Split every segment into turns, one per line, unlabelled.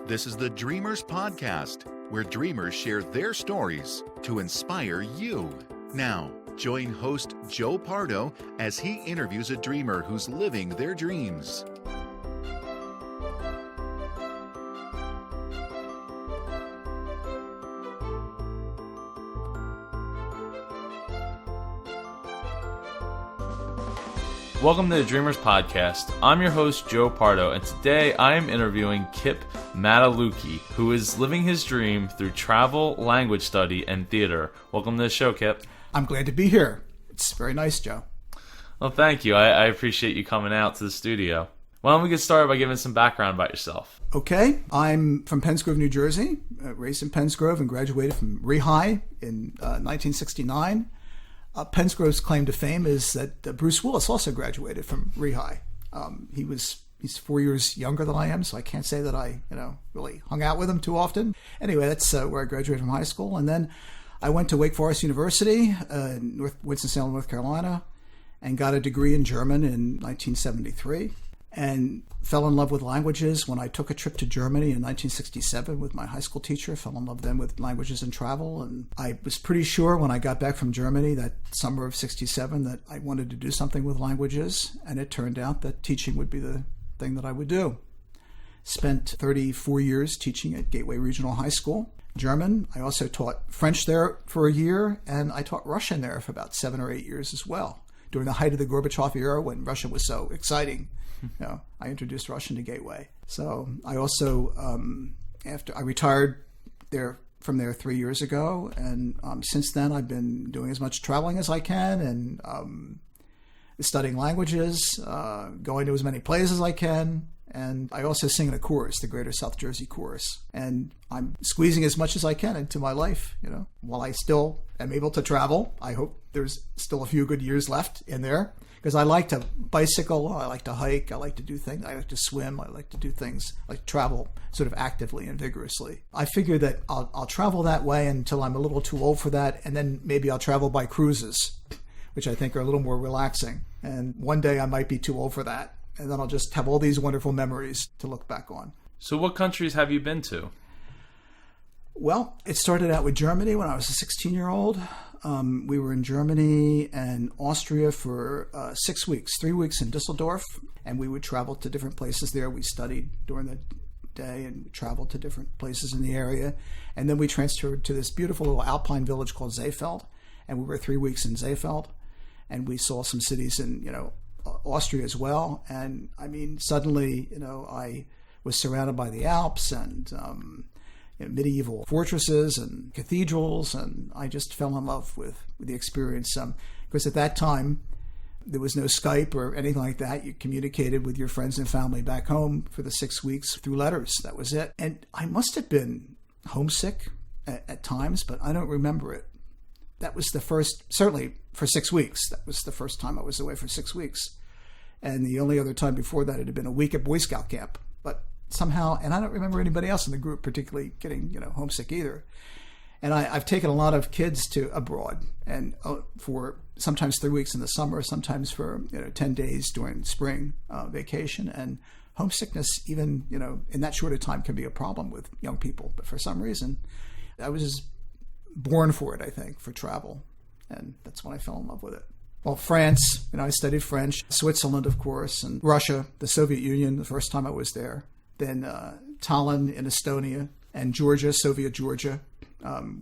This is the Dreamers Podcast, where dreamers share their stories to inspire you. Now, join host Joe Pardo as he interviews a dreamer who's living their dreams.
Welcome to the Dreamers Podcast. I'm your host, Joe Pardo, and today I am interviewing Kipp Matalucci, who is living his dream through travel, language study, and theater. Welcome to the show, Kipp.
I'm glad to be here. It's very nice, Joe.
Well, thank you. I appreciate you coming out to the studio. Why don't we get started by giving some background about yourself?
Okay. I'm from Penns Grove, New Jersey, raised in Penns Grove and graduated from Rehigh in 1969. Penns Grove's claim to fame is that Bruce Willis also graduated from Rehigh. He's 4 years younger than I am, so I can't say that I really hung out with him too often. Anyway, that's where I graduated from high school. And then I went to Wake Forest University in Winston-Salem, North Carolina, and got a degree in German in 1973. And fell in love with languages when I took a trip to Germany in 1967 with my high school teacher. Fell in love then with languages and travel. And I was pretty sure when I got back from Germany that summer of 67 that I wanted to do something with languages. And it turned out that teaching would be the thing that I would do. Spent 34 years teaching at Gateway Regional High School. German. I also taught French there for a year, and I taught Russian there for about 7 or 8 years as well. During the height of the Gorbachev era, when Russia was so exciting, I introduced Russian to Gateway. So I also, after I retired from there 3 years ago, and since then I've been doing as much traveling as I can and studying languages, going to as many plays as I can. And I also sing in a chorus, the Greater South Jersey Chorus. And I'm squeezing as much as I can into my life, while I still am able to travel. I hope there's still a few good years left in there, because I like to bicycle, I like to hike, I like to do things, I like to swim, I like to do things, like travel sort of actively and vigorously. I figure that I'll travel that way until I'm a little too old for that, and then maybe I'll travel by cruises, which I think are a little more relaxing. And one day I might be too old for that. And then I'll just have all these wonderful memories to look back on.
So what countries have you been to?
Well, it started out with Germany when I was a 16-year-old. We were in Germany and Austria for 6 weeks, 3 weeks in Düsseldorf. And we would travel to different places there. We studied during the day and traveled to different places in the area. And then we transferred to this beautiful little alpine village called Seefeld. And we were 3 weeks in Seefeld. And we saw some cities in, Austria as well. And I mean, suddenly, I was surrounded by the Alps and medieval fortresses and cathedrals, and I just fell in love with the experience. Because at that time, there was no Skype or anything like that. You communicated with your friends and family back home for the 6 weeks through letters. That was it. And I must have been homesick at times, but I don't remember it. That was the first, certainly for 6 weeks. That was the first time I was away for 6 weeks. And the only other time before that, it had been a week at Boy Scout camp. But somehow, and I don't remember anybody else in the group particularly getting, homesick either. And I've taken a lot of kids to abroad, and for sometimes 3 weeks in the summer, sometimes for 10 days during spring vacation. And homesickness, even in that short a time, can be a problem with young people. But for some reason, I was just born for it, I think, for travel. And that's when I fell in love with it. Well, France, I studied French, Switzerland, of course, and Russia, the Soviet Union, the first time I was there. Then Tallinn in Estonia, and Georgia, Soviet Georgia.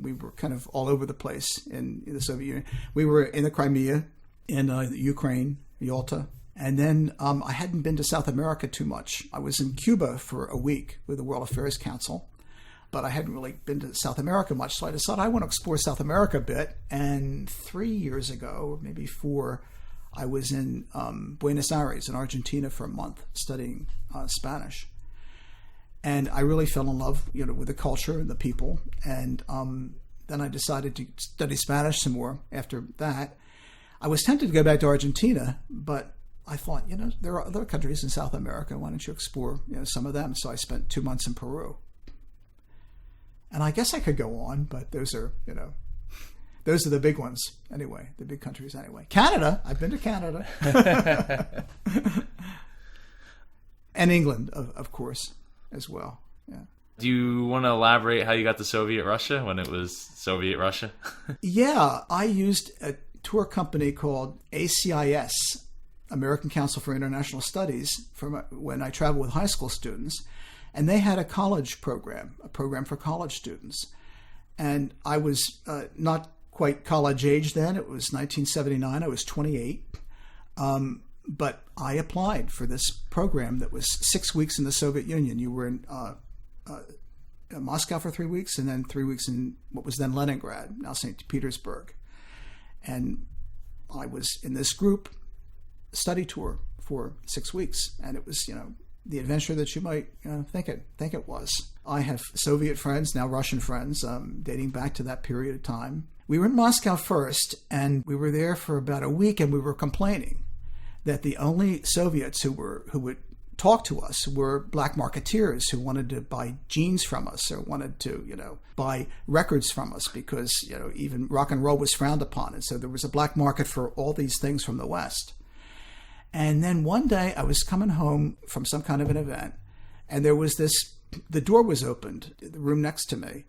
We were kind of all over the place in the Soviet Union. We were in the Crimea, in Ukraine, Yalta. And then I hadn't been to South America too much. I was in Cuba for a week with the World Affairs Council, but I hadn't really been to South America much, so I decided I want to explore South America a bit. And 3 years ago, or maybe 4, I was in Buenos Aires in Argentina for a month studying Spanish. And I really fell in love, with the culture and the people. And then I decided to study Spanish some more after that. I was tempted to go back to Argentina, but I thought, there are other countries in South America. Why don't you explore, some of them? So I spent 2 months in Peru. And I guess I could go on, but those are the big ones anyway, the big countries anyway. Canada, I've been to Canada. And England, of course, as well. Yeah.
Do you want to elaborate how you got to Soviet Russia when it was Soviet Russia?
Yeah, I used a tour company called ACIS, American Council for International Studies, when I traveled with high school students. And they had a college program, a program for college students. And I was not quite college age then. It was 1979. I was 28. But I applied for this program that was 6 weeks in the Soviet Union. You were in Moscow for 3 weeks, and then 3 weeks in what was then Leningrad, now St. Petersburg. And I was in this group study tour for 6 weeks, and it was, the adventure that you might think it was. I have Soviet friends, now Russian friends, dating back to that period of time. We were in Moscow first, and we were there for about a week, and we were complaining that the only Soviets who would talk to us were black marketeers who wanted to buy jeans from us or wanted to, buy records from us because, even rock and roll was frowned upon. And so there was a black market for all these things from the West. And then one day I was coming home from some kind of an event, and there was the door was opened, the room next to me,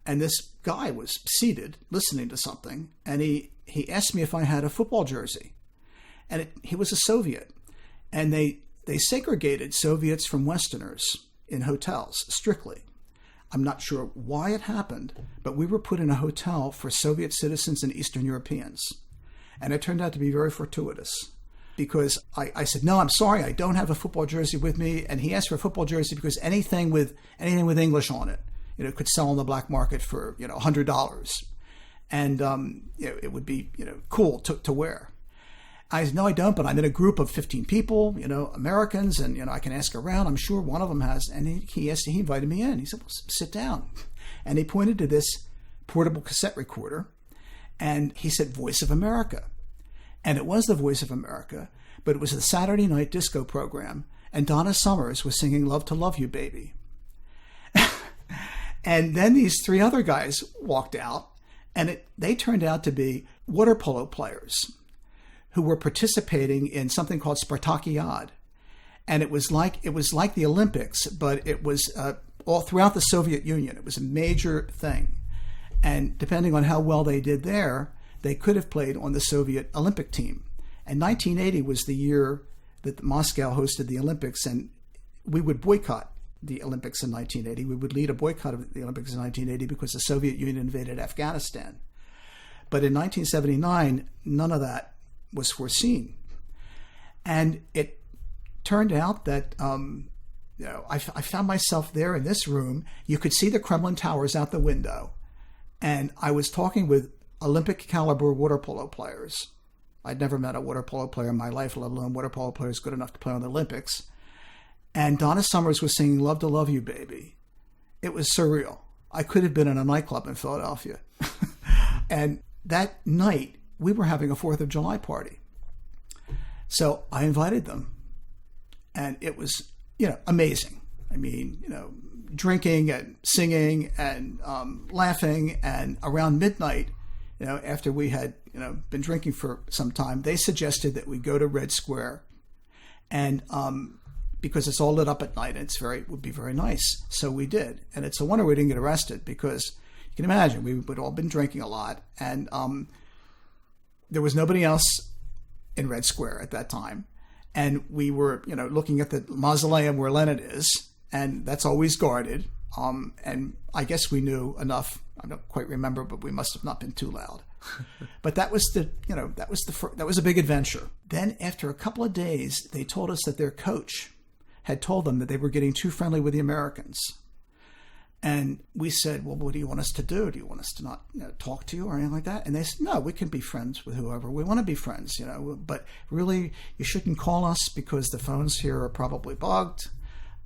and this guy was seated listening to something, and he asked me if I had a football jersey. And he was a Soviet, and they segregated Soviets from Westerners in hotels, strictly. I'm not sure why it happened, but we were put in a hotel for Soviet citizens and Eastern Europeans. And it turned out to be very fortuitous, because I said, no, I'm sorry, I don't have a football jersey with me. And he asked for a football jersey because anything with English on it, could sell on the black market for, $100. And it would be, cool to wear. I said, no, I don't, but I'm in a group of 15 people, Americans, and, I can ask around. I'm sure one of them has. And he invited me in. He said, well, sit down. And he pointed to this portable cassette recorder, and he said, Voice of America. And it was the Voice of America, but it was the Saturday night disco program, and Donna Summers was singing Love to Love You, Baby. And then these three other guys walked out, and they turned out to be water polo players who were participating in something called Spartakiad. And it was like the Olympics, but it was all throughout the Soviet Union. It was a major thing. And depending on how well they did there, they could have played on the Soviet Olympic team. And 1980 was the year that Moscow hosted the Olympics, and we would boycott the Olympics in 1980. We would lead a boycott of the Olympics in 1980 because the Soviet Union invaded Afghanistan. But in 1979, none of that was foreseen. And it turned out that I found myself there in this room. You could see the Kremlin towers out the window. And I was talking with Olympic caliber water polo players. I'd never met a water polo player in my life, let alone water polo players good enough to play on the Olympics. And Donna Summers was singing Love to Love You, Baby. It was surreal. I could have been in a nightclub in Philadelphia. And that night, we were having a 4th of July party. So I invited them. And it was, amazing. I mean, drinking and singing and laughing. And around midnight, after we had, been drinking for some time, they suggested that we go to Red Square. And because it's all lit up at night, and it would be very nice. So we did. And it's a wonder we didn't get arrested, because you can imagine we would all been drinking a lot. And there was nobody else in Red Square at that time. And we were, looking at the mausoleum where Lenin is, and that's always guarded. And I guess we knew enough. I don't quite remember, but we must have not been too loud. But that was that was a big adventure. Then after a couple of days, they told us that their coach had told them that they were getting too friendly with the Americans. And we said, well, what do you want us to do? Do you want us to not talk to you or anything like that? And they said, no, we can be friends with whoever. We want to be friends, but really you shouldn't call us because the phones here are probably bugged.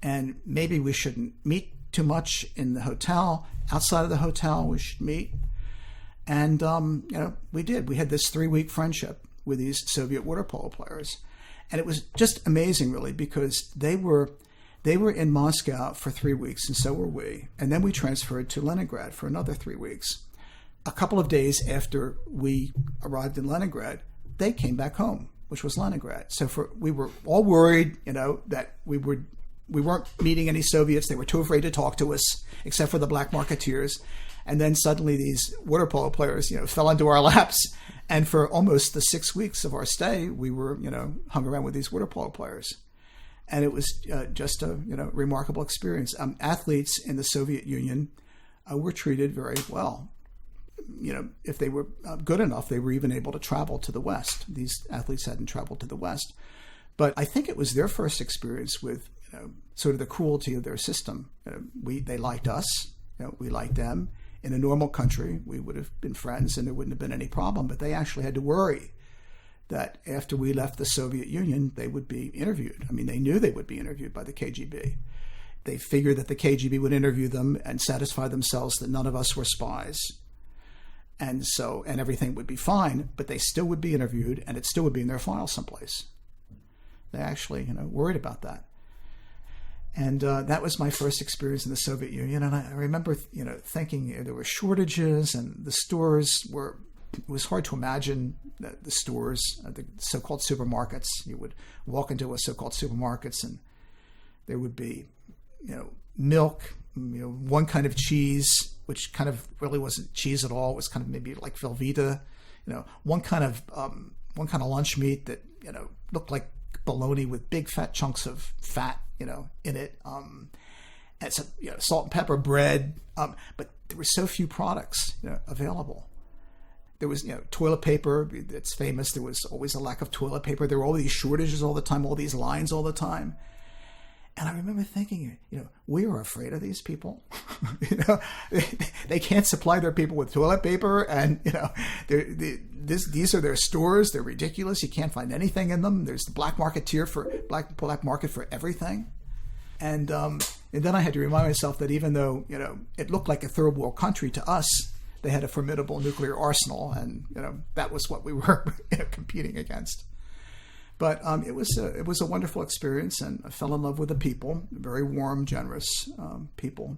And maybe we shouldn't meet too much in the hotel. Outside of the hotel, we should meet. And, we did. We had this 3-week friendship with these Soviet water polo players. And it was just amazing, really, because they were in Moscow for 3 weeks, and so were we. And then we transferred to Leningrad for another 3 weeks. A couple of days after we arrived in Leningrad, they came back home, which was Leningrad. So we were all worried, that we would we weren't meeting any Soviets. They were too afraid to talk to us, except for the black marketeers. And then suddenly these water polo players, fell into our laps. And for almost the 6 weeks of our stay, we were, hung around with these water polo players. And it was just a, remarkable experience. Athletes in the Soviet Union were treated very well. If they were good enough, they were even able to travel to the West. These athletes hadn't traveled to the West. But I think it was their first experience with, sort of the cruelty of their system. They liked us, we liked them. In a normal country, we would have been friends and there wouldn't have been any problem. But they actually had to worry that after we left the Soviet Union, they would be interviewed. I mean, they knew they would be interviewed by the KGB. They figured that the KGB would interview them and satisfy themselves that none of us were spies. And everything would be fine, but they still would be interviewed and it still would be in their file someplace. They actually, worried about that. And that was my first experience in the Soviet Union. And I remember, thinking there were shortages and the stores were, it was hard to imagine the stores, the so-called supermarkets. You would walk into a so-called supermarkets and there would be, milk, one kind of cheese, which kind of really wasn't cheese at all. It was kind of maybe like Velveeta, one kind of lunch meat that, looked like bologna with big fat chunks of fat, in it, and some, salt and pepper bread, but there were so few products, available. There was, toilet paper. It's famous. There was always a lack of toilet paper. There were all these shortages all the time, all these lines all the time. And I remember thinking, we are afraid of these people. They can't supply their people with toilet paper, and these are their stores. They're ridiculous. You can't find anything in them. There's the black market for everything. And then I had to remind myself that even though it looked like a third world country to us, they had a formidable nuclear arsenal, and that was what we were competing against. But it was a wonderful experience, and I fell in love with the people, very warm, generous people.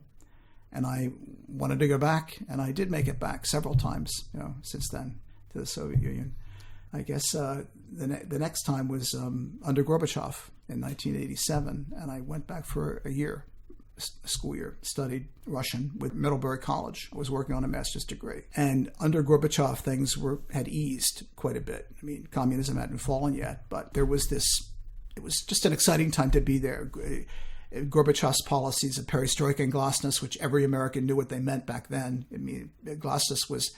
And I wanted to go back, and I did make it back several times, since then to the Soviet Union. I guess the next time was under Gorbachev in 1987, and I went back for a school year, studied Russian with Middlebury College. I was working on a master's degree. And under Gorbachev, things had eased quite a bit. I mean, communism hadn't fallen yet, but it was just an exciting time to be there. Gorbachev's policies of perestroika and glasnost, which every American knew what they meant back then. I mean, glasnost was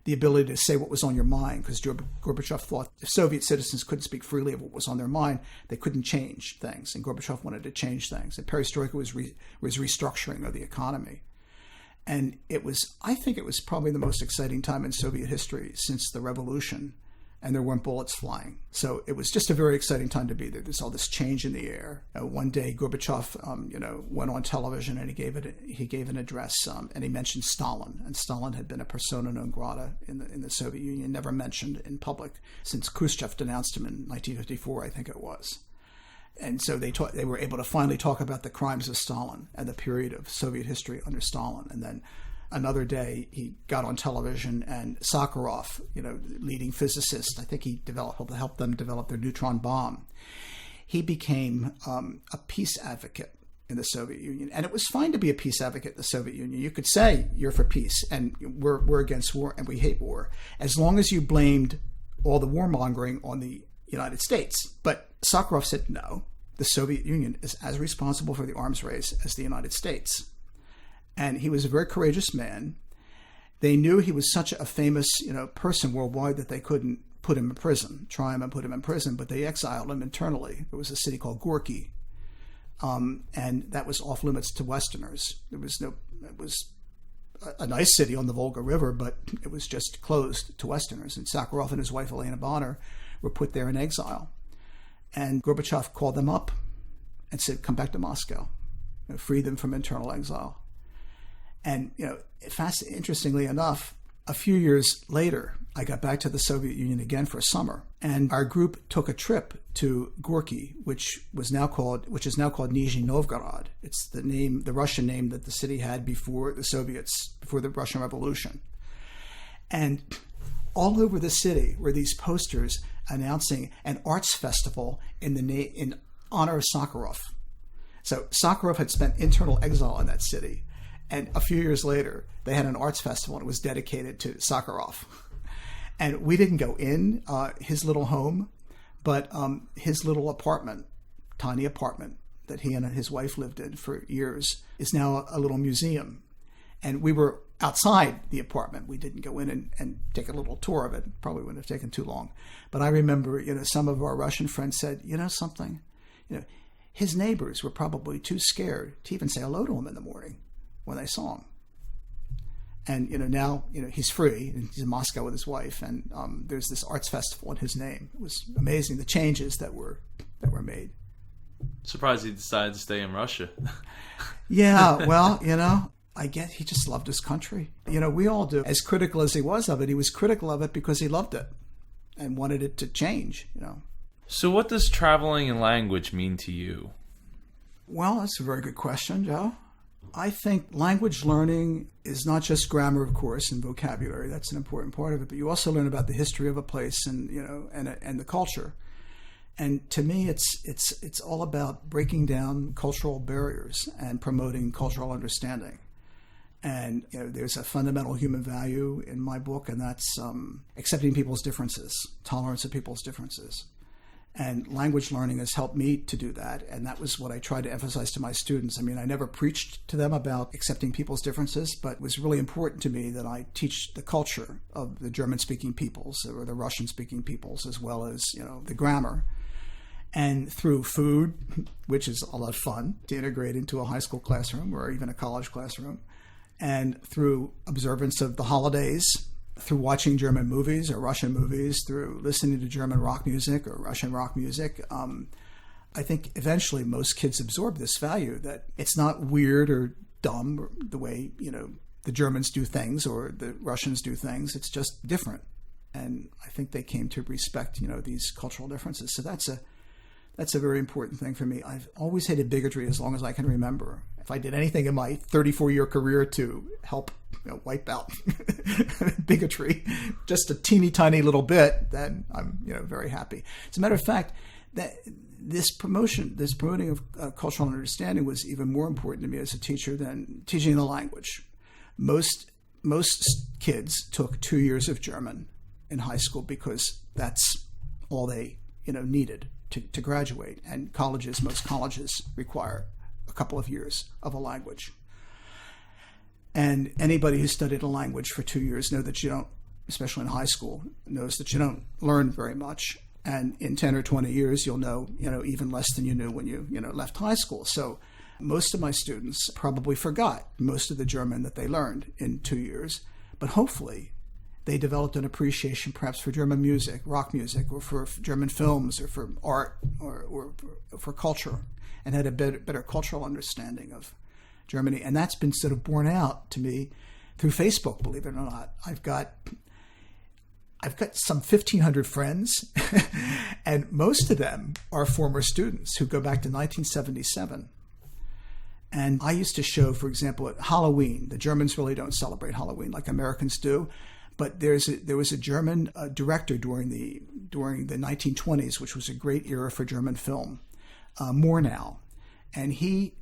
the ability to say what was on your mind, because Gorbachev thought if Soviet citizens couldn't speak freely of what was on their mind, they couldn't change things. And Gorbachev wanted to change things. And perestroika was restructuring of the economy. And I think it was probably the most exciting time in Soviet history since the revolution. And there weren't bullets flying. So it was just a very exciting time to be there. There's all this change in the air. One day, Gorbachev, went on television and he gave an address, and he mentioned Stalin. And Stalin had been a persona non grata in the Soviet Union, never mentioned in public since Khrushchev denounced him in 1954, I think it was. And so they were able to finally talk about the crimes of Stalin and the period of Soviet history under Stalin. And then another day, he got on television, and Sakharov, leading physicist, I think he helped them develop their neutron bomb. He became a peace advocate in the Soviet Union, and it was fine to be a peace advocate in the Soviet Union. You could say you're for peace, and we're against war, and we hate war, as long as you blamed all the warmongering on the United States. But Sakharov said no. The Soviet Union is as responsible for the arms race as the United States. And he was a very courageous man. They knew he was such a famous, person worldwide that they couldn't try him and put him in prison, but they exiled him internally. There was a city called Gorky, and that was off limits to Westerners. It was a nice city on the Volga River, but it was just closed to Westerners. And Sakharov and his wife, Elena Bonner, were put there in exile. And Gorbachev called them up and said, come back to Moscow, free them from internal exile. And, interestingly enough, a few years later, I got back to the Soviet Union again for a summer, and our group took a trip to Gorky, which is now called Nizhny Novgorod. It's the Russian name that the city had before the Russian Revolution. And all over the city were these posters announcing an arts festival in honor of Sakharov. So Sakharov had spent internal exile in that city. And a few years later, they had an arts festival and it was dedicated to Sakharov. And we didn't go in his little home, but his little apartment, tiny apartment that he and his wife lived in for years, is now a little museum. And we were outside the apartment. We didn't go in and take a little tour of it. Probably wouldn't have taken too long. But I remember, some of our Russian friends said, something, his neighbors were probably too scared to even say hello to him in the morning when they saw him. And, now, he's free and he's in Moscow with his wife. And there's this arts festival in his name. It was amazing, the changes that were made.
Surprised he decided to stay in Russia.
Yeah, well, I get he just loved his country. We all do. As critical as he was of it, he was critical of it because he loved it and wanted it to change,
So what does traveling in language mean to you?
Well, that's a very good question, Joe. I think language learning is not just grammar, of course, and vocabulary. That's an important part of it. But you also learn about the history of a place and the culture. And to me, it's all about breaking down cultural barriers and promoting cultural understanding. And there's a fundamental human value in my book, and that's accepting people's differences, tolerance of people's differences. And language learning has helped me to do that, and that was what I tried to emphasize to my students. I mean, I never preached to them about accepting people's differences, but it was really important to me that I teach the culture of the German-speaking peoples or the Russian-speaking peoples, as well as, the grammar. And through food, which is a lot of fun to integrate into a high school classroom or even a college classroom, and through observance of the holidays, through watching German movies or Russian movies, through listening to German rock music or Russian rock music, I think eventually most kids absorb this value that it's not weird or dumb the way, the Germans do things or the Russians do things. It's just different. And I think they came to respect, these cultural differences. So that's a very important thing for me. I've always hated bigotry as long as I can remember. If I did anything in my 34-year career to help wipe out bigotry, just a teeny tiny little bit, then I'm very happy. As a matter of fact, that this promoting of cultural understanding was even more important to me as a teacher than teaching the language. Most kids took 2 years of German in high school because that's all they needed to graduate, and most colleges require a couple of years of a language. And anybody who studied a language for 2 years know that you don't, especially in high school, knows that you don't learn very much. And in 10 or 20 years, you'll know, even less than you knew when you left high school. So most of my students probably forgot most of the German that they learned in 2 years, but hopefully they developed an appreciation perhaps for German music, rock music, or for German films, or for art, or for culture, and had a better cultural understanding of Germany. And that's been sort of borne out to me through Facebook, believe it or not. I've got some 1,500 friends, and most of them are former students who go back to 1977. And I used to show, for example, at Halloween. The Germans really don't celebrate Halloween like Americans do. But there was a German director during the 1920s, which was a great era for German film, Murnau, and he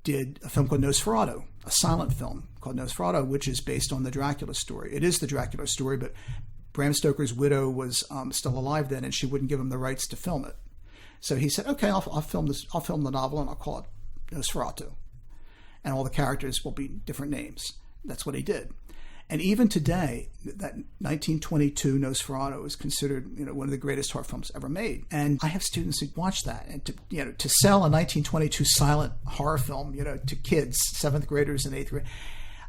did a film called Nosferatu, a silent film called Nosferatu, which is based on the Dracula story. It is the Dracula story, but Bram Stoker's widow was still alive then, and she wouldn't give him the rights to film it. So he said, "Okay, I'll film this. I'll film the novel, and I'll call it Nosferatu, and all the characters will be different names." That's what he did. And even today, that 1922 Nosferatu is considered, one of the greatest horror films ever made. And I have students who watch that, and to sell a 1922 silent horror film, to kids, 7th graders and 8th graders,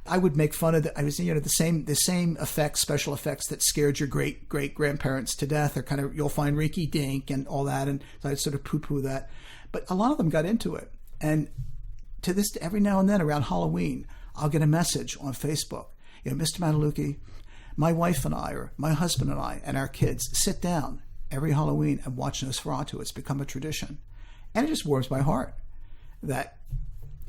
I would make fun of that. I was, the same effects, special effects that scared your great grandparents to death, or kind of you'll find rinky dink and all that, and so I'd sort of poo-poo that. But a lot of them got into it, and to this, every now and then around Halloween, I'll get a message on Facebook. Mr. Matalucci, my wife and I, or my husband and I, and our kids sit down every Halloween and watch Nosferatu. It's become a tradition. And it just warms my heart that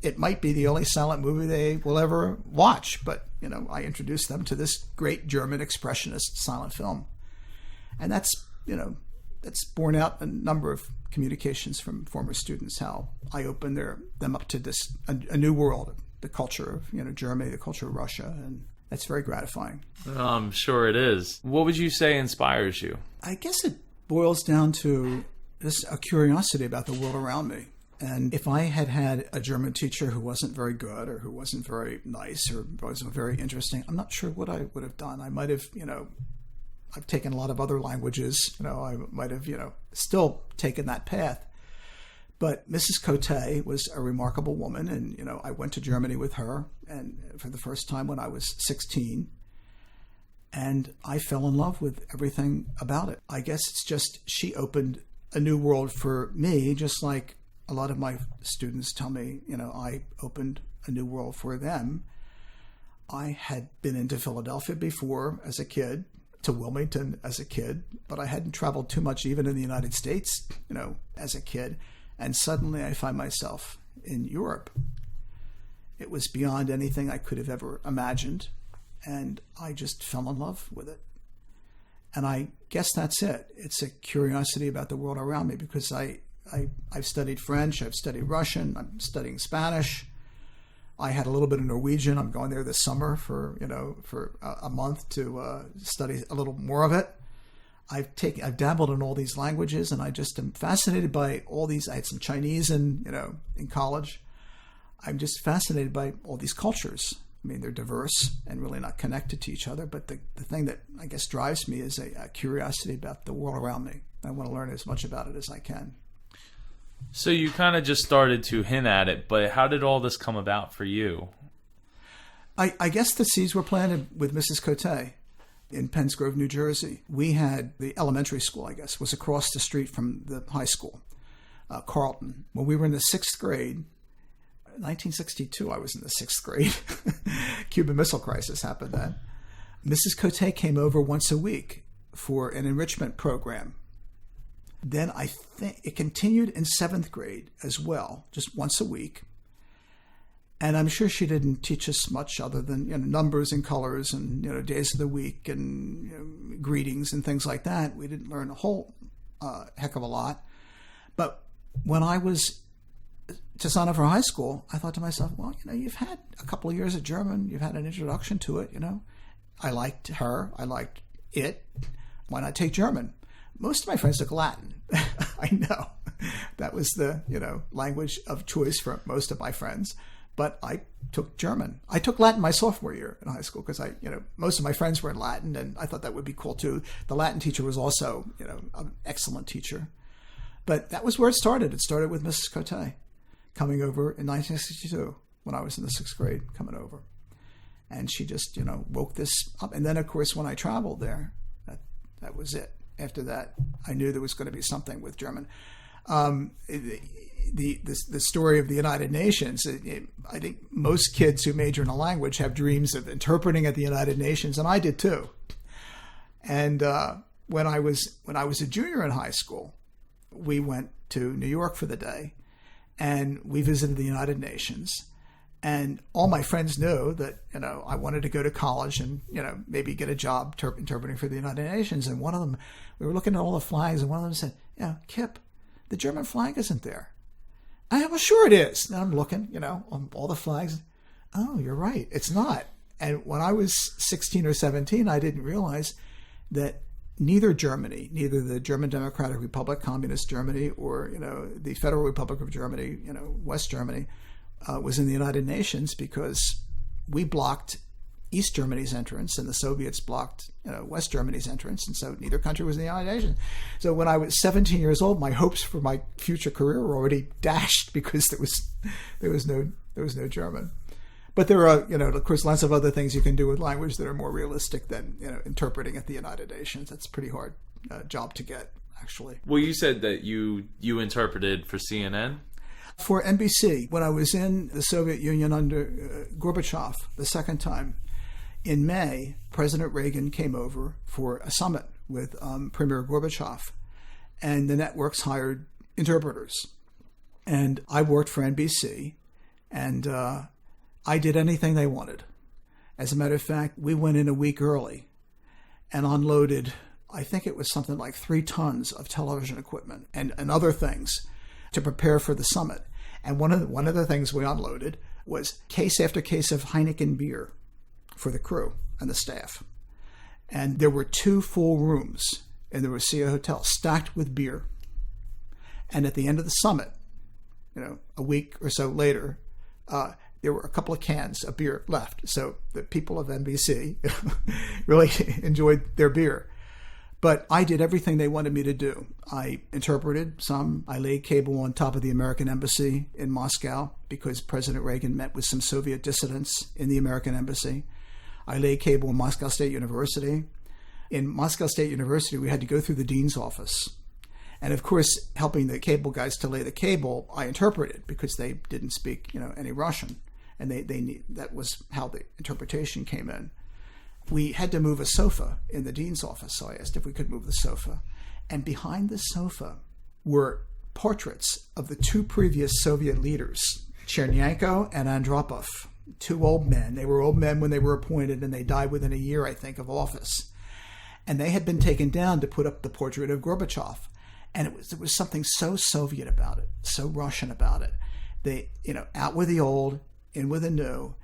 it might be the only silent movie they will ever watch, but, I introduced them to this great German expressionist silent film. And that's it's borne out a number of communications from former students, how I opened them up to this a new world, the culture of Germany, the culture of Russia, and that's very gratifying.
I'm sure it is. What would you say inspires you?
I guess it boils down to a curiosity about the world around me. And if I had had a German teacher who wasn't very good or who wasn't very nice or wasn't very interesting, I'm not sure what I would have done. I might have, I've taken a lot of other languages. I might have, still taken that path. But Mrs. Cote was a remarkable woman, and, I went to Germany with her and for the first time when I was 16. And I fell in love with everything about it. I guess it's just she opened a new world for me, just like a lot of my students tell me, I opened a new world for them. I had been into Philadelphia before as a kid, to Wilmington as a kid, but I hadn't traveled too much even in the United States, as a kid. And suddenly I find myself in Europe. It was beyond anything I could have ever imagined. And I just fell in love with it. And I guess that's it. It's a curiosity about the world around me, because I've studied French, I've studied Russian, I'm studying Spanish. I had a little bit of Norwegian. I'm going there this summer for a month to study a little more of it. I've dabbled in all these languages, and I just am fascinated by all these. I had some Chinese in college. I'm just fascinated by all these cultures. I mean, they're diverse and really not connected to each other. But the thing that I guess drives me is a curiosity about the world around me. I want to learn as much about it as I can.
So you kind of just started to hint at it, but how did all this come about for you?
I guess the seeds were planted with Mrs. Cote in Penns Grove, New Jersey. We had the elementary school, I guess, was across the street from the high school, Carleton. When we were in the 6th grade, 1962, I was in the 6th grade. Cuban Missile Crisis happened then. Mrs. Cote came over once a week for an enrichment program. Then I think it continued in 7th grade as well, just once a week. And I'm sure she didn't teach us much other than numbers and colors and days of the week and greetings and things like that. We didn't learn a whole heck of a lot. But when I was to sign up for high school, I thought to myself, well, you've had a couple of years of German. You've had an introduction to it, I liked her. I liked it. Why not take German? Most of my friends took Latin. I know that was the language of choice for most of my friends, but I took German. I took Latin my sophomore year in high school because most of my friends were in Latin, and I thought that would be cool too. The Latin teacher was also an excellent teacher, but that was where it started. It started with Mrs. Cote coming over in 1962 when I was in the 6th grade, coming over, and she just woke this up. And then of course when I traveled there, that was it. After that, I knew there was going to be something with German. The story of the United Nations, I think most kids who major in a language have dreams of interpreting at the United Nations, and I did too. And when I was a junior in high school, we went to New York for the day, and we visited the United Nations. And all my friends knew that, I wanted to go to college and, maybe get a job interpreting for the United Nations. And one of them, we were looking at all the flags, and one of them said, Kipp, the German flag isn't there. I said, well, sure it is. And I'm looking, on all the flags. Oh, you're right. It's not. And when I was 16 or 17, I didn't realize that neither Germany, neither the German Democratic Republic, Communist Germany, or, the Federal Republic of Germany, West Germany, was in the United Nations, because we blocked East Germany's entrance and the Soviets blocked West Germany's entrance, and so neither country was in the United Nations. So when I was 17 years old, my hopes for my future career were already dashed because there was no German. But there are of course lots of other things you can do with language that are more realistic than interpreting at the United Nations. That's a pretty hard job to get, actually.
Well, you said that you interpreted for CNN.
For NBC, when I was in the Soviet Union under Gorbachev the second time, in May, President Reagan came over for a summit with Premier Gorbachev, and the networks hired interpreters. And I worked for NBC, and I did anything they wanted. As a matter of fact, we went in a week early and unloaded I think it was something like 3 tons of television equipment and other things to prepare for the summit. And one of the things we unloaded was case after case of Heineken beer for the crew and the staff. And there were 2 full rooms in the Rocio Hotel stacked with beer. And at the end of the summit, a week or so later, there were a couple of cans of beer left. So the people of NBC really enjoyed their beer. But I did everything they wanted me to do. I interpreted some. I laid cable on top of the American embassy in Moscow because President Reagan met with some Soviet dissidents in the American embassy. I laid cable in Moscow State University. In Moscow State University, we had to go through the dean's office. And of course, helping the cable guys to lay the cable, I interpreted because they didn't speak, any Russian. And that was how the interpretation came in. We had to move a sofa in the dean's office, so I asked if we could move the sofa. And behind the sofa were portraits of the 2 previous Soviet leaders, Chernenko and Andropov, 2 old men. They were old men when they were appointed, and they died within a year, I think, of office. And they had been taken down to put up the portrait of Gorbachev. And there was something so Soviet about it, so Russian about it. They, out with the old, in with the new.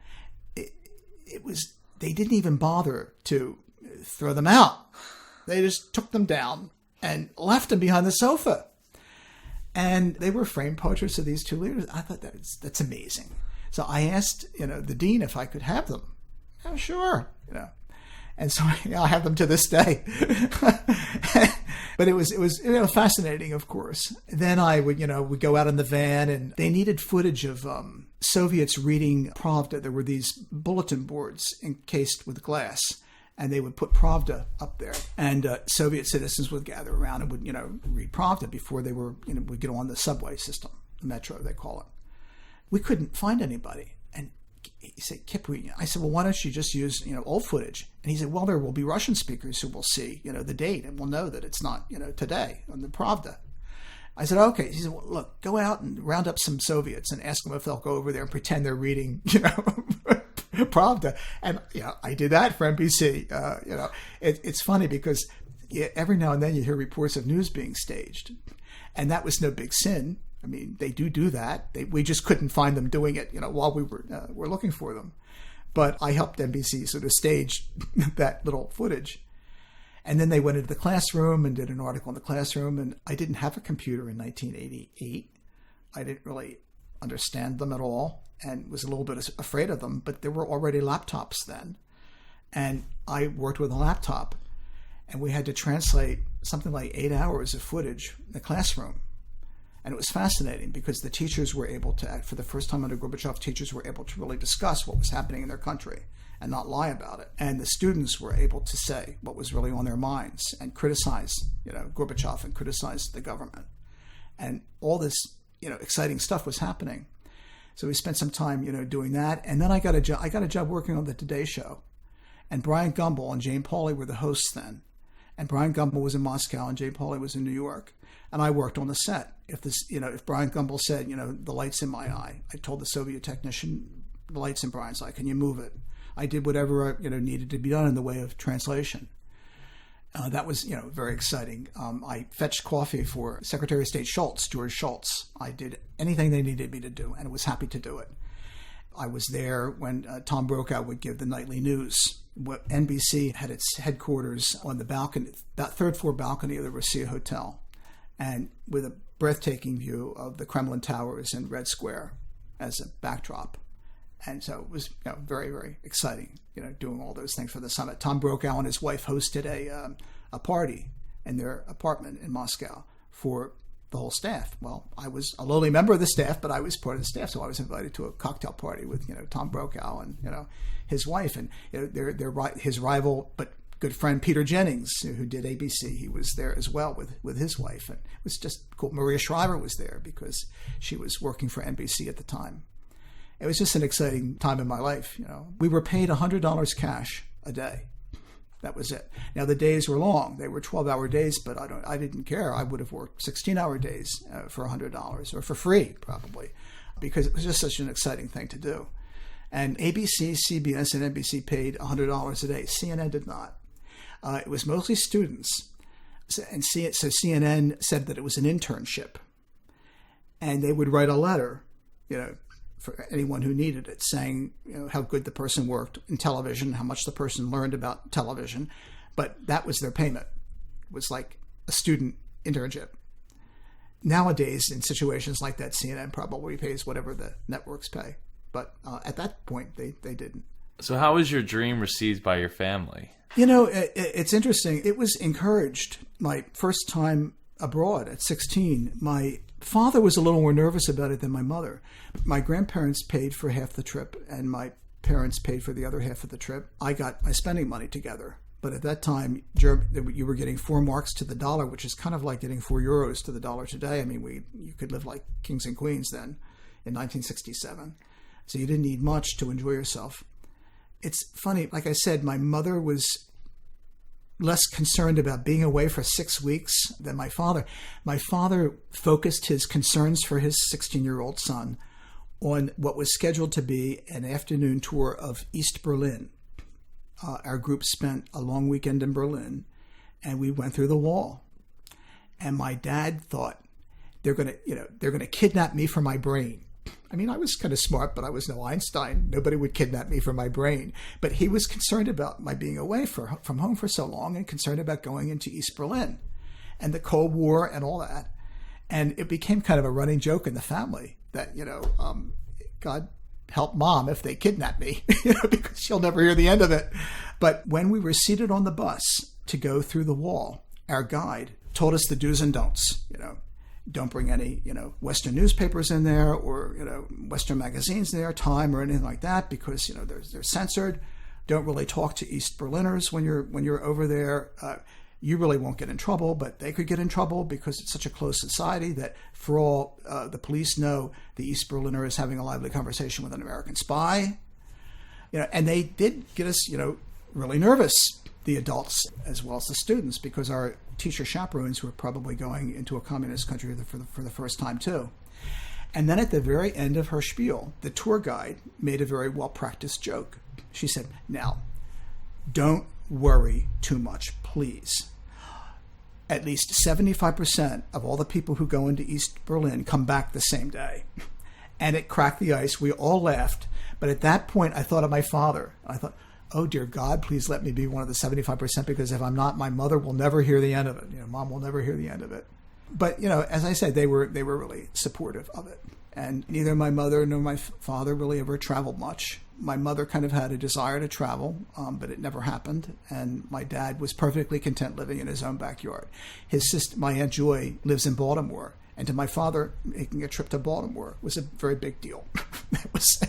They didn't even bother to throw them out. They just took them down and left them behind the sofa. And they were framed portraits of these 2 leaders. I thought that's amazing. So I asked, the dean if I could have them. Oh, sure, And so I have them to this day. But it was fascinating, of course. Then I would go out in the van, and they needed footage of Soviets reading Pravda. There were these bulletin boards encased with glass, and they would put Pravda up there. And Soviet citizens would gather around and would, read Pravda before they would get on the subway system, the metro, they call it. We couldn't find anybody. And he said, Kipp, I said, well, why don't you just use, old footage? And he said, well, there will be Russian speakers who will see, the date, and will know that it's not, today on the Pravda. I said, okay. He said, well, look, go out and round up some Soviets and ask them if they'll go over there and pretend they're reading, Pravda. And, I did that for NBC. It's funny because every now and then you hear reports of news being staged. And that was no big sin. I mean, they do that. We just couldn't find them doing it, while we were looking for them. But I helped NBC sort of stage that little footage. And then they went into the classroom and did an article in the classroom. And I didn't have a computer in 1988. I didn't really understand them at all and was a little bit afraid of them. But there were already laptops then. And I worked with a laptop. And we had to translate something like 8 hours of footage in the classroom. And it was fascinating because the teachers were able to, for the first time under Gorbachev, teachers were able to really discuss what was happening in their country and not lie about it. And the students were able to say what was really on their minds and criticize, Gorbachev and criticize the government. And all this, exciting stuff was happening. So we spent some time, doing that. And then I got a job working on the Today Show. And Brian Gumbel and Jane Pauley were the hosts then. And Brian Gumbel was in Moscow and Jane Pauley was in New York. And I worked on the set. If Brian Gumbel said, the light's in my eye, I told the Soviet technician, the light's in Brian's eye, can you move it? I did whatever, needed to be done in the way of translation. That was, very exciting. I fetched coffee for Secretary of State Schultz, George Shultz. I did anything they needed me to do and was happy to do it. I was there when Tom Brokaw would give the nightly news. NBC had its headquarters on the balcony, that 3rd floor balcony of the Rocio Hotel, and with a breathtaking view of the Kremlin Towers and Red Square as a backdrop. And so it was very, very exciting, doing all those things for the summit. Tom Brokaw and his wife hosted a party in their apartment in Moscow for the whole staff. Well, I was a lowly member of the staff, but I was part of the staff, so I was invited to a cocktail party with Tom Brokaw and his wife and his rival but good friend Peter Jennings, who did ABC. He was there as well with his wife, and it was just cool. Maria Shriver was there because she was working for NBC at the time. It was just an exciting time in my life. We were paid $100 cash a day. That was it. Now the days were long; they were 12-hour days, but I didn't care. I would have worked 16-hour days for $100 or for free probably, because it was just such an exciting thing to do. And ABC, CBS, and NBC paid $100 a day. CNN did not. It was mostly students. And so CNN said that it was an internship. And they would write a letter, for anyone who needed it, saying, how good the person worked in television, how much the person learned about television. But that was their payment. It was like a student internship. Nowadays, in situations like that, CNN probably pays whatever the networks pay. But at that point, they didn't.
So how was your dream received by your family?
It's interesting. It was encouraged. My first time abroad at 16, my father was a little more nervous about it than my mother. My grandparents paid for half the trip, and my parents paid for the other half of the trip. I got my spending money together. But at that time, you were getting 4 marks to the dollar, which is kind of like getting 4 euros to the dollar today. I mean, you could live like kings and queens then in 1967. So you didn't need much to enjoy yourself. It's funny, like I said, my mother was less concerned about being away for 6 weeks than my father. My father focused his concerns for his 16-year-old son on what was scheduled to be an afternoon tour of East Berlin. Our group spent a long weekend in Berlin, and we went through the wall. And my dad thought they're going to kidnap me for my brain. I mean, I was kind of smart, but I was no Einstein. Nobody would kidnap me for my brain. But he was concerned about my being away from home for so long, and concerned about going into East Berlin and the Cold War and all that. And it became kind of a running joke in the family that, God help Mom if they kidnap me, because she'll never hear the end of it. But when we were seated on the bus to go through the wall, our guide told us the do's and don'ts. Don't bring any, Western newspapers in there, or, Western magazines in there, Time or anything like that, because, they're censored. Don't really talk to East Berliners when you're over there. You really won't get in trouble, but they could get in trouble because it's such a closed society that, for all the police know, the East Berliner is having a lively conversation with an American spy. And they did get us, really nervous, the adults as well as the students, because our teacher chaperones were probably going into a communist country for the first time too. And then at the very end of her spiel, the tour guide made a very well-practiced joke. She said, "Now, don't worry too much, please. At least 75% of all the people who go into East Berlin come back the same day." And it cracked the ice. We all laughed. But at that point, I thought of my father. I thought, oh, dear God, please let me be one of the 75%, because if I'm not, my mother will never hear the end of it. Mom will never hear the end of it. But, as I said, they were really supportive of it. And neither my mother nor my father really ever traveled much. My mother kind of had a desire to travel, but it never happened. And my dad was perfectly content living in his own backyard. His sister, my Aunt Joy, lives in Baltimore. And to my father, making a trip to Baltimore was a very big deal. It was,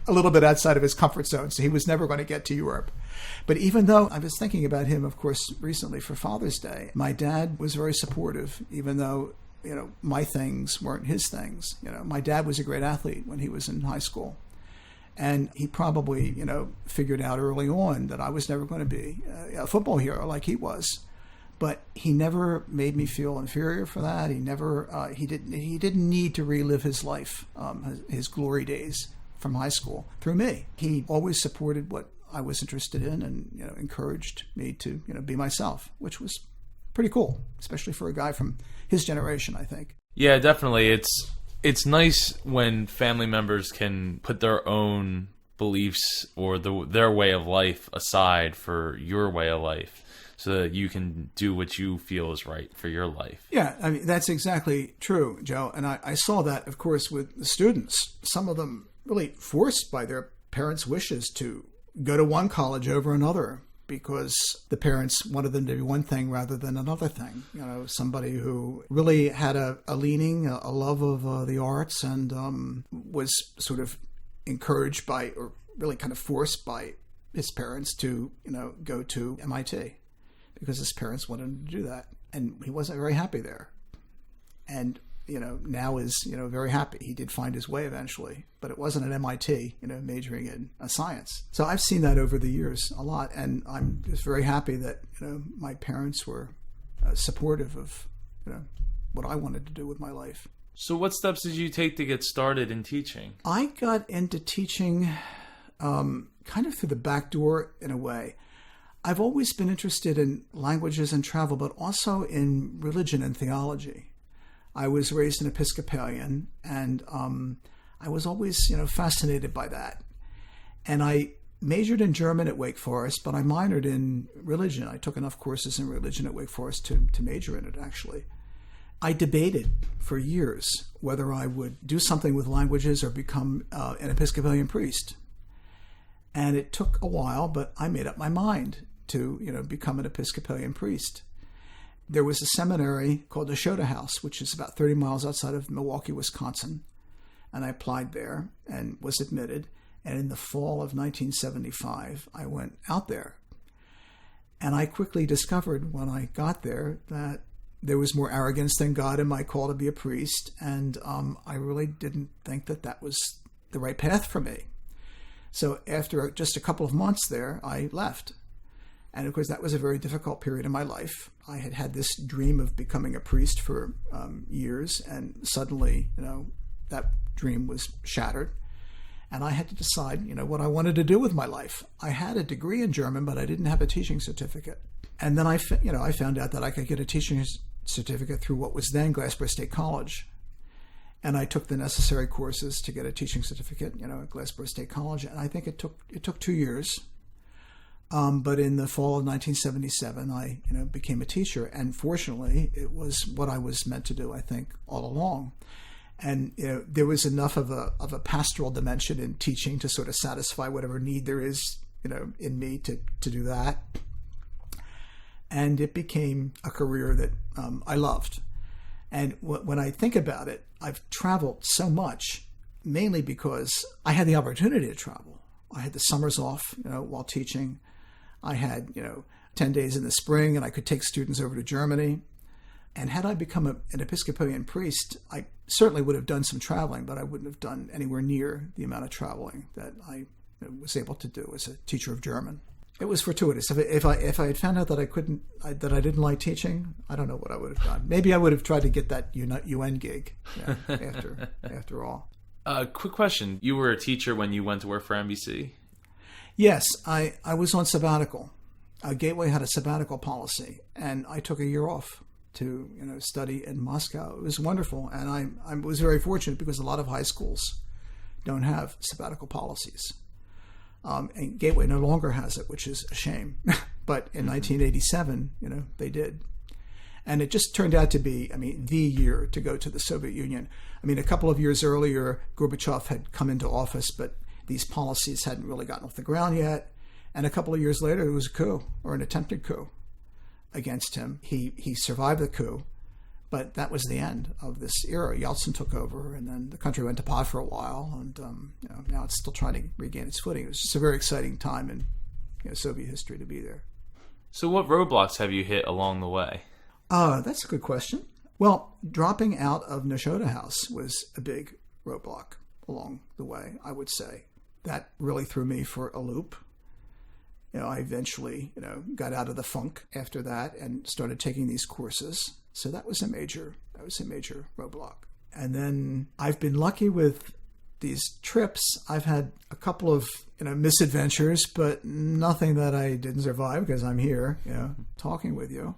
a little bit outside of his comfort zone. So he was never going to get to Europe. But even though I was thinking about him, of course, recently for Father's Day, my dad was very supportive, even though, my things weren't his things. My dad was a great athlete when he was in high school. And he probably, figured out early on that I was never going to be a football hero like he was. But he never made me feel inferior for that. He didn't need to relive his life, his glory days from high school through me. He always supported what I was interested in, and encouraged me to be myself, which was pretty cool, especially for a guy from his generation, I think.
Yeah, definitely. It's nice when family members can put their own beliefs or their way of life aside for your way of life, so that you can do what you feel is right for your life.
Yeah, I mean, that's exactly true, Joe. And I saw that, of course, with the students. Some of them really forced by their parents' wishes to go to one college over another, because the parents wanted them to do one thing rather than another thing. Somebody who really had a leaning, a love of the arts, and was sort of encouraged by, or really kind of forced by his parents to, go to MIT. Because his parents wanted him to do that. And he wasn't very happy there. And, now is, very happy. He did find his way eventually. But it wasn't at MIT, majoring in science. So I've seen that over the years a lot. And I'm just very happy that, my parents were supportive of, what I wanted to do with my life.
So what steps did you take to get started in teaching?
I got into teaching kind of through the back door in a way. I've always been interested in languages and travel, but also in religion and theology. I was raised an Episcopalian, and I was always, fascinated by that. And I majored in German at Wake Forest, but I minored in religion. I took enough courses in religion at Wake Forest to major in it, actually. I debated for years whether I would do something with languages or become an Episcopalian priest. And it took a while, but I made up my mind to, become an Episcopalian priest. There was a seminary called Nashotah House, which is about 30 miles outside of Milwaukee, Wisconsin. And I applied there and was admitted. And in the fall of 1975, I went out there. And I quickly discovered when I got there that there was more arrogance than God in my call to be a priest. And I really didn't think that was the right path for me. So after just a couple of months there, I left. And of course, that was a very difficult period in my life. I had had this dream of becoming a priest for years, and suddenly, that dream was shattered. And I had to decide, what I wanted to do with my life. I had a degree in German, but I didn't have a teaching certificate. And then I found out that I could get a teaching certificate through what was then Glassboro State College. And I took the necessary courses to get a teaching certificate, at Glassboro State College. And I think it took 2 years. But in the fall of 1977, I became a teacher. And fortunately, it was what I was meant to do, I think, all along. And there was enough of a pastoral dimension in teaching to sort of satisfy whatever need there is, in me to do that. And it became a career that I loved. And when I think about it, I've traveled so much, mainly because I had the opportunity to travel. I had the summers off, while teaching. I had, 10 days in the spring, and I could take students over to Germany. And had I become an Episcopalian priest, I certainly would have done some traveling, but I wouldn't have done anywhere near the amount of traveling that I was able to do as a teacher of German. It was fortuitous. If I had found out that I didn't like teaching, I don't know what I would have done. Maybe I would have tried to get that UN gig after all.
Quick question. You were a teacher when you went to work for NBC?
Yes, I was on sabbatical. Gateway had a sabbatical policy, and I took a year off to study in Moscow. It was wonderful, and I was very fortunate because a lot of high schools don't have sabbatical policies. And Gateway no longer has it, which is a shame. But in 1987, they did. And it just turned out to be, the year to go to the Soviet Union. A couple of years earlier, Gorbachev had come into office, but these policies hadn't really gotten off the ground yet. And a couple of years later, there was a coup, or an attempted coup, against him. He survived the coup, but that was the end of this era. Yeltsin took over, and then the country went to pot for a while, and now it's still trying to regain its footing. It was just a very exciting time in Soviet history to be there.
So what roadblocks have you hit along the way?
That's a good question. Well, dropping out of Nashotah House was a big roadblock along the way, I would say. That really threw me for a loop. I eventually, got out of the funk after that and started taking these courses. So that was a major roadblock. And then I've been lucky with these trips. I've had a couple of, misadventures, but nothing that I didn't survive because I'm here, talking with you.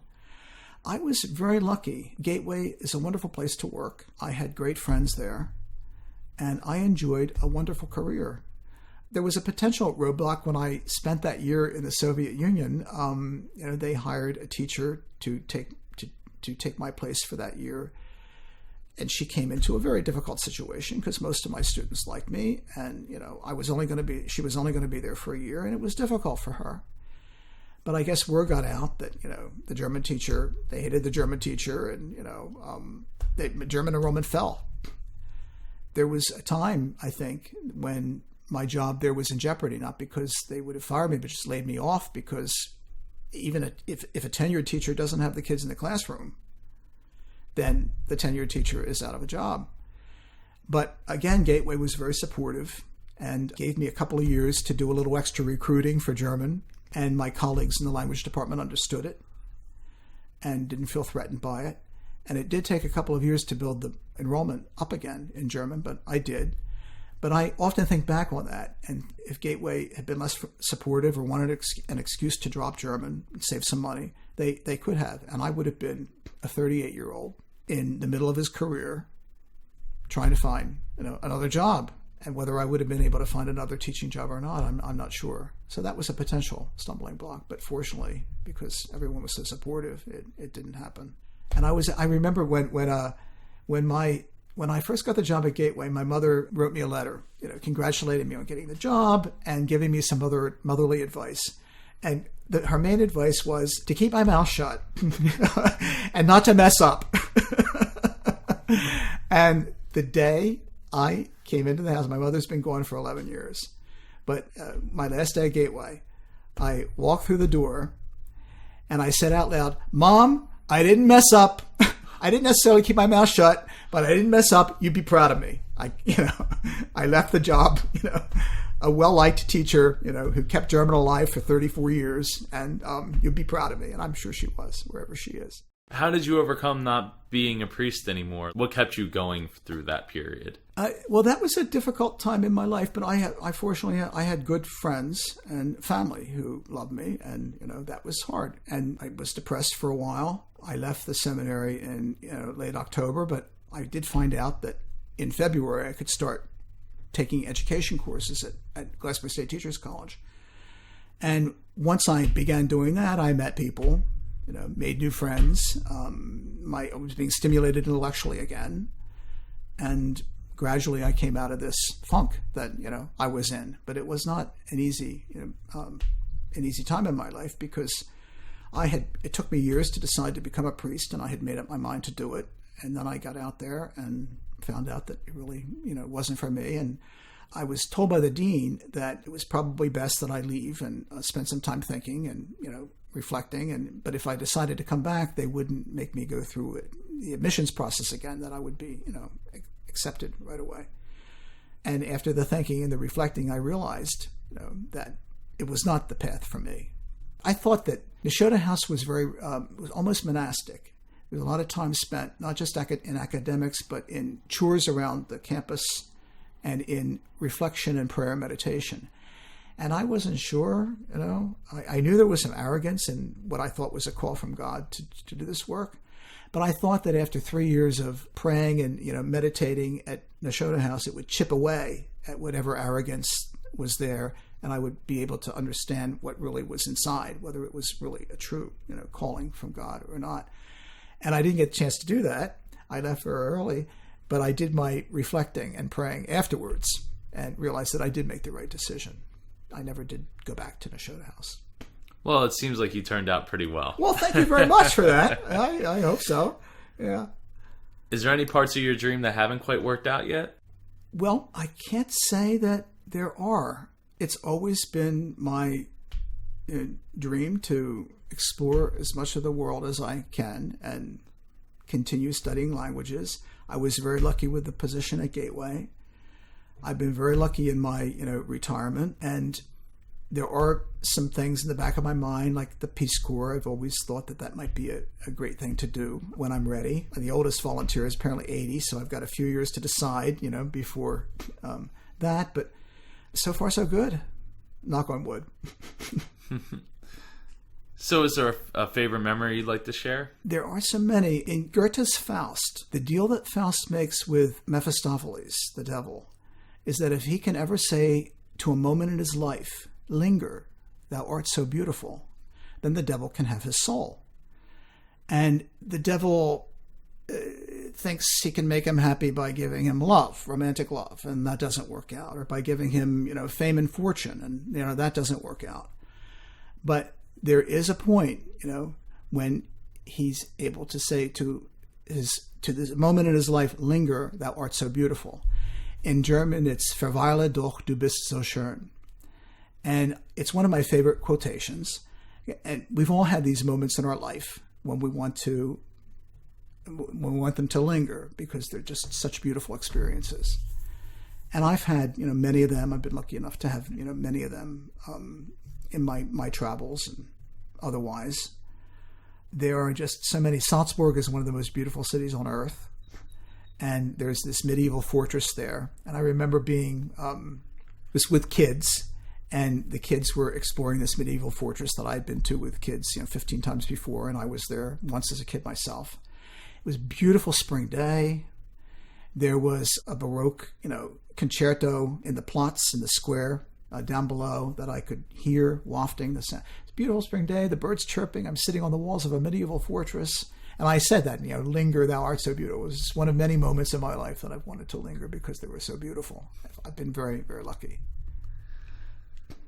I was very lucky. Gateway is a wonderful place to work. I had great friends there, and I enjoyed a wonderful career. There was a potential roadblock when I spent that year in the Soviet Union. They hired a teacher to take my place for that year. And she came into a very difficult situation because most of my students liked me. And, she was only going to be there for a year, and it was difficult for her. But I guess word got out that, the German teacher, they hated the German teacher, and, German enrollment fell. There was a time, I think, when my job there was in jeopardy, not because they would have fired me, but just laid me off, because even if a tenured teacher doesn't have the kids in the classroom, then the tenured teacher is out of a job. But again, Gateway was very supportive and gave me a couple of years to do a little extra recruiting for German, and my colleagues in the language department understood it and didn't feel threatened by it. And it did take a couple of years to build the enrollment up again in German, but I did. But I often think back on that, and if Gateway had been less supportive or wanted an excuse to drop German and save some money, they could have. And I would have been a 38-year-old in the middle of his career trying to find another job. And whether I would have been able to find another teaching job or not, I'm not sure. So that was a potential stumbling block. But fortunately, because everyone was so supportive, it didn't happen. And I remember when I first got the job at Gateway, my mother wrote me a letter, congratulating me on getting the job and giving me some other motherly advice. And her main advice was to keep my mouth shut and not to mess up. And the day I came into the house, my mother's been gone for 11 years, but my last day at Gateway, I walked through the door and I said out loud, "Mom, I didn't mess up. I didn't necessarily keep my mouth shut, but I didn't mess up. You'd be proud of me." I left the job, a well-liked teacher, who kept German alive for 34 years, and you'd be proud of me. And I'm sure she was, wherever she is.
How did you overcome not being a priest anymore? What kept you going through that period?
Well, that was a difficult time in my life, but I fortunately had good friends and family who loved me, and that was hard. And I was depressed for a while. I left the seminary in late October, but I did find out that in February I could start taking education courses at Glasgow State Teachers College. And once I began doing that, I met people, made new friends. I was being stimulated intellectually again, and gradually I came out of this funk that I was in. But it was not an easy time in my life, because it took me years to decide to become a priest, and I had made up my mind to do it. And then I got out there and found out that it really, wasn't for me. And I was told by the dean that it was probably best that I leave and spend some time thinking and, reflecting. But if I decided to come back, they wouldn't make me go through the admissions process again, that I would be, accepted right away. And after the thinking and the reflecting, I realized, that it was not the path for me. I thought that Nashotah House was was almost monastic. There was a lot of time spent, not just in academics, but in chores around the campus and in reflection and prayer and meditation. And I wasn't sure, I knew there was some arrogance in what I thought was a call from God to do this work. But I thought that after 3 years of praying and, meditating at Nashotah House, it would chip away at whatever arrogance was there, and I would be able to understand what really was inside, whether it was really a true, calling from God or not. And I didn't get a chance to do that. I left very early, but I did my reflecting and praying afterwards and realized that I did make the right decision. I never did go back to Nashotah House.
Well, it seems like you turned out pretty well.
Well, thank you very much for that. I hope so. Yeah.
Is there any parts of your dream that haven't quite worked out yet?
Well, I can't say that there are. It's always been my dream to explore as much of the world as I can and continue studying languages. I was very lucky with the position at Gateway. I've been very lucky in my retirement, and there are some things in the back of my mind, like the Peace Corps. I've always thought that might be a great thing to do when I'm ready. The oldest volunteer is apparently 80, so I've got a few years to decide, before that. But so far, so good. Knock on wood.
So is there a favorite memory you'd like to share?
There are so many. In Goethe's Faust, the deal that Faust makes with Mephistopheles, the devil, is that if he can ever say to a moment in his life, "Linger, thou art so beautiful," then the devil can have his soul. And the devil thinks he can make him happy by giving him love, romantic love, and that doesn't work out. Or by giving him, fame and fortune, and, that doesn't work out. But there is a point, when he's able to say to this moment in his life, "Linger, thou art so beautiful." In German, it's "Verweile doch, du bist so schön." And it's one of my favorite quotations. And we've all had these moments in our life when we want them to linger, because they're just such beautiful experiences. And I've had, many of them. I've been lucky enough to have, many of them in my travels and otherwise. There are just so many. Salzburg is one of the most beautiful cities on earth. and there's this medieval fortress there. And I remember being was with kids, and the kids were exploring this medieval fortress that I'd been to with kids, 15 times before, and I was there once as a kid myself. It was a beautiful spring day. There was a Baroque, concerto in the Platz, in the square down below, that I could hear wafting the sound. It's a beautiful spring day, the birds chirping. I'm sitting on the walls of a medieval fortress. And I said that, linger, thou art so beautiful. It was one of many moments in my life that I've wanted to linger because they were so beautiful. I've been very, very lucky.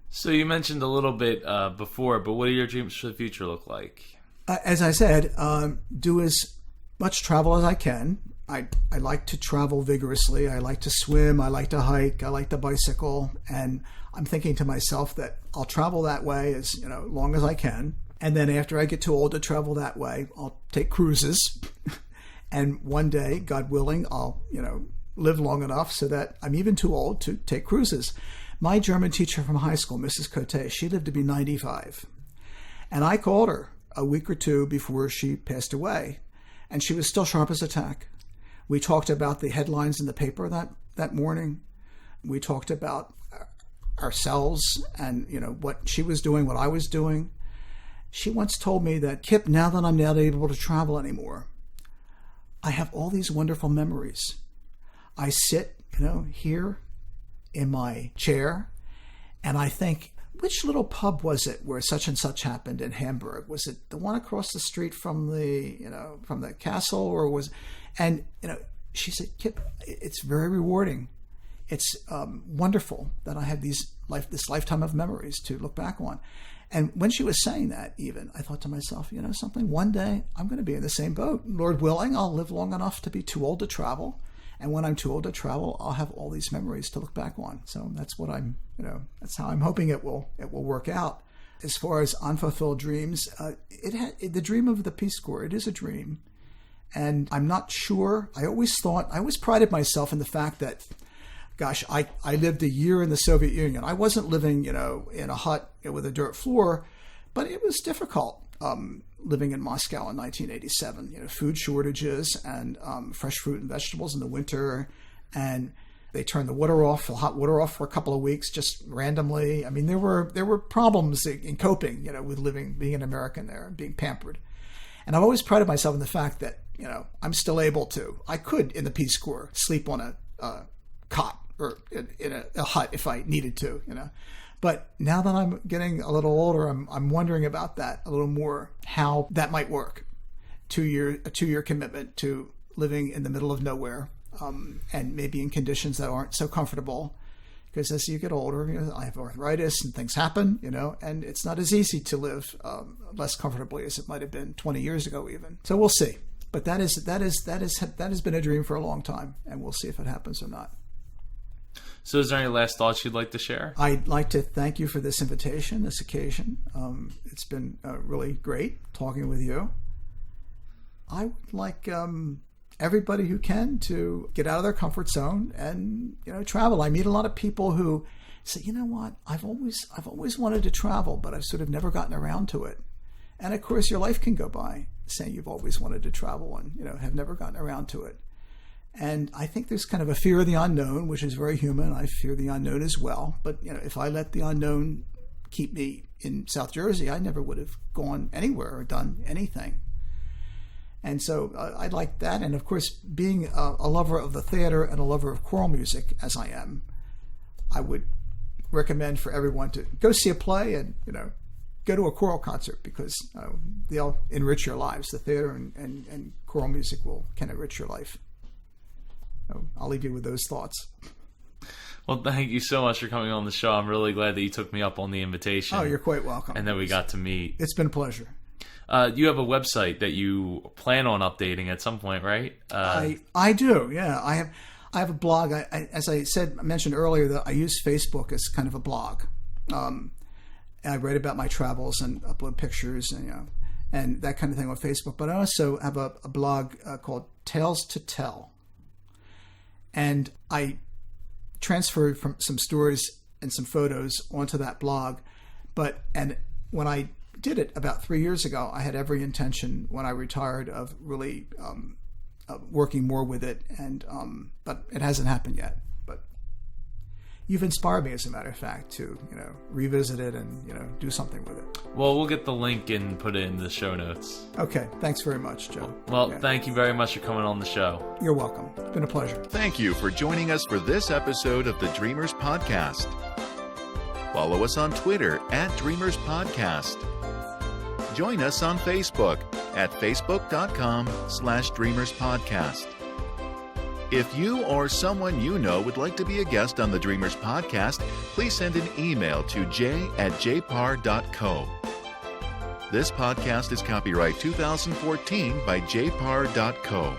So you mentioned a little bit before, but what do your dreams for the future look like?
As I said, do as much travel as I can. I like to travel vigorously. I like to swim. I like to hike. I like to bicycle. And I'm thinking to myself that I'll travel that way as long as I can. And then after I get too old to travel that way, I'll take cruises. And one day, God willing, I'll live long enough so that I'm even too old to take cruises. My German teacher from high school, Mrs. Cote, she lived to be 95. And I called her a week or two before she passed away. And she was still sharp as a tack. We talked about the headlines in the paper that morning. We talked about ourselves and, what she was doing, what I was doing. She once told me that, Kipp, now that I'm not able to travel anymore, I have all these wonderful memories. I sit, here in my chair, and I think, which little pub was it where such and such happened in Hamburg? Was it the one across the street from the castle, or was? And she said, Kipp, it's very rewarding. It's wonderful that I have this lifetime of memories to look back on. And when she was saying that, even, I thought to myself, something, one day I'm going to be in the same boat. Lord willing, I'll live long enough to be too old to travel. And when I'm too old to travel, I'll have all these memories to look back on. So that's what that's how I'm hoping it will work out. As far as unfulfilled dreams, the dream of the Peace Corps, it is a dream. And I'm not sure. I always prided myself in the fact that, gosh, I lived a year in the Soviet Union. I wasn't living, in a hut with a dirt floor, but it was difficult living in Moscow in 1987. Food shortages and fresh fruit and vegetables in the winter, and they turned the hot water off for a couple of weeks just randomly. I mean, there were problems in coping, with being an American there and being pampered. And I've always prided myself in the fact that, I'm still able to. I could, in the Peace Corps, sleep on a cot or in a hut if I needed to, But now that I'm getting a little older, I'm wondering about that a little more, how that might work. A 2-year commitment to living in the middle of nowhere, and maybe in conditions that aren't so comfortable. Because as you get older, I have arthritis and things happen, and it's not as easy to live less comfortably as it might have been 20 years ago even. So we'll see. But that has been a dream for a long time, and we'll see if it happens or not.
So is there any last thoughts you'd like to share?
I'd like to thank you for this invitation, this occasion. It's been really great talking with you. I would like everybody who can to get out of their comfort zone and travel. I meet a lot of people who say, what, I've always wanted to travel, but I've sort of never gotten around to it. And of course, your life can go by saying you've always wanted to travel and have never gotten around to it. And I think there's kind of a fear of the unknown, which is very human. I fear the unknown as well. But if I let the unknown keep me in South Jersey, I never would have gone anywhere or done anything. And so I'd like that. And of course, being a lover of the theater and a lover of choral music, as I am, I would recommend for everyone to go see a play and go to a choral concert, because they'll enrich your lives. The theater and choral music can enrich your life. So I'll leave you with those thoughts.
Well, thank you so much for coming on the show. I'm really glad that you took me up on the invitation.
Oh, you're quite welcome.
And that we got to meet.
It's been a pleasure.
You have a website that you plan on updating at some point, right?
I do, yeah. I have a blog. As I mentioned earlier, that I use Facebook as kind of a blog. I write about my travels and upload pictures and that kind of thing on Facebook. But I also have a blog called Tales to Tell. And I transferred from some stories and some photos onto that blog. And when I did it about 3 years ago, I had every intention when I retired of really working more with it, and but it hasn't happened yet. But you've inspired me, as a matter of fact, to revisit it and do something with it.
Well, we'll get the link and put it in the show notes.
Okay, thanks very much, Joe.
Well, Thank you very much for coming on the show.
You're welcome. It's been a pleasure.
Thank you for joining us for this episode of the Dreamers Podcast. Follow us on Twitter @Dreamers Podcast. Join us on Facebook at facebook.com/Dreamers Podcast. If you or someone you know would like to be a guest on the Dreamers Podcast, please send an email to j@jpar.co. This podcast is copyright 2014 by jpar.co.